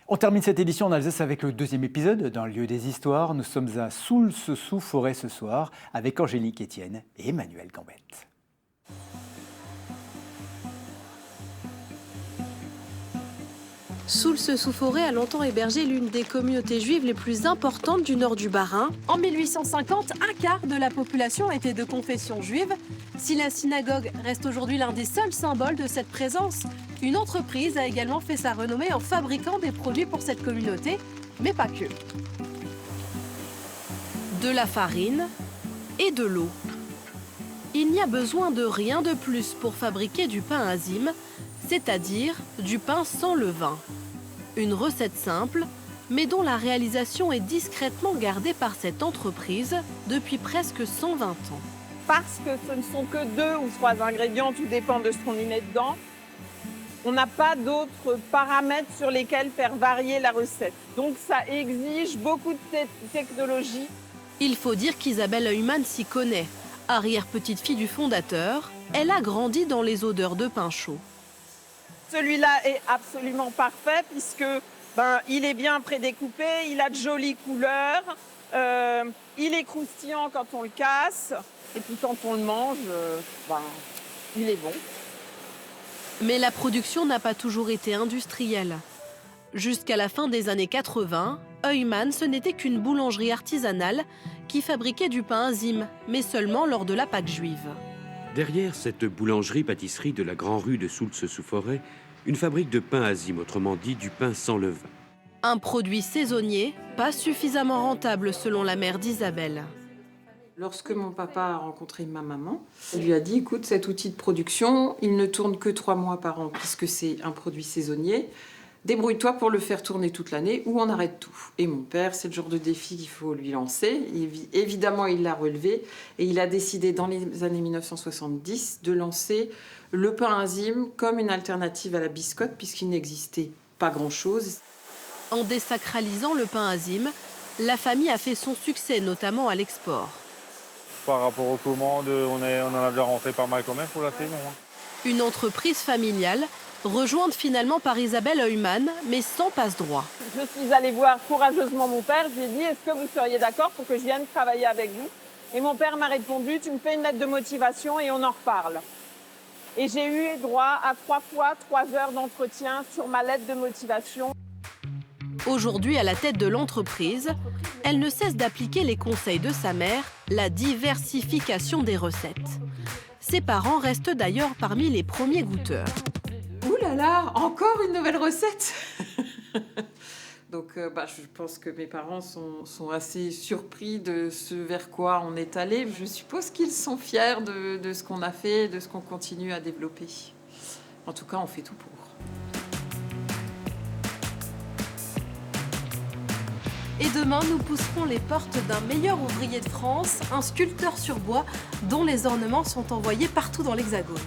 On termine cette édition en Alsace avec le deuxième épisode d'un lieu des histoires. Nous sommes à Soultz-sous-Forêt ce soir avec Angélique Etienne et Emmanuel Gambette. Soultz-sous-Forêt a longtemps hébergé l'une des communautés juives les plus importantes du nord du Bas-Rhin. En 1850, un quart de la population était de confession juive. Si la synagogue reste aujourd'hui l'un des seuls symboles de cette présence, une entreprise a également fait sa renommée en fabriquant des produits pour cette communauté, mais pas que. De la farine et de l'eau. Il n'y a besoin de rien de plus pour fabriquer du pain azim, c'est-à-dire du pain sans levain. Une recette simple, mais dont la réalisation est discrètement gardée par cette entreprise depuis presque 120 ans. Parce que ce ne sont que 2 ou 3 ingrédients, tout dépend de ce qu'on y met dedans. On n'a pas d'autres paramètres sur lesquels faire varier la recette. Donc ça exige beaucoup de technologie. Il faut dire qu'Isabelle Heumann s'y connaît. Arrière-petite-fille du fondateur, elle a grandi dans les odeurs de pain chaud. Celui-là est absolument parfait puisque il est bien prédécoupé, il a de jolies couleurs, il est croustillant quand on le casse et puis quand on le mange, il est bon. Mais la production n'a pas toujours été industrielle. Jusqu'à la fin des années 80, Heumann, ce n'était qu'une boulangerie artisanale qui fabriquait du pain azim, mais seulement lors de la Pâque juive. Derrière cette boulangerie-pâtisserie de la Grand Rue de Soultz-sous-Forêt, une fabrique de pain azim, autrement dit du pain sans levain. Un produit saisonnier, pas suffisamment rentable selon la mère d'Isabelle. Lorsque mon papa a rencontré ma maman, elle lui a dit « Écoute, cet outil de production, il ne tourne que 3 mois par an puisque c'est un produit saisonnier. Débrouille-toi pour le faire tourner toute l'année ou on arrête tout. » Et mon père, c'est le genre de défi qu'il faut lui lancer. Évidemment, il l'a relevé et il a décidé dans les années 1970 de lancer le pain azim comme une alternative à la biscotte puisqu'il n'existait pas grand-chose. En désacralisant le pain azim, la famille a fait son succès, notamment à l'export. Par rapport aux commandes, on en a déjà rentré pas mal quand même pour la saison. Une entreprise familiale, rejointe finalement par Isabelle Heumann, mais sans passe-droit. Je suis allée voir courageusement mon père, je lui ai dit « Est-ce que vous seriez d'accord pour que je vienne travailler avec vous ?» Et mon père m'a répondu « Tu me fais une lettre de motivation et on en reparle. » Et j'ai eu droit à 3 fois 3 heures d'entretien sur ma lettre de motivation. Aujourd'hui, à la tête de l'entreprise, elle ne cesse d'appliquer les conseils de sa mère, la diversification des recettes. Ses parents restent d'ailleurs parmi les premiers goûteurs. Ouh là là, encore une nouvelle recette. Donc je pense que mes parents sont assez surpris de ce vers quoi on est allé. Je suppose qu'ils sont fiers de ce qu'on a fait, de ce qu'on continue à développer. En tout cas, on fait tout pour. Et demain, nous pousserons les portes d'un meilleur ouvrier de France, un sculpteur sur bois dont les ornements sont envoyés partout dans l'Hexagone.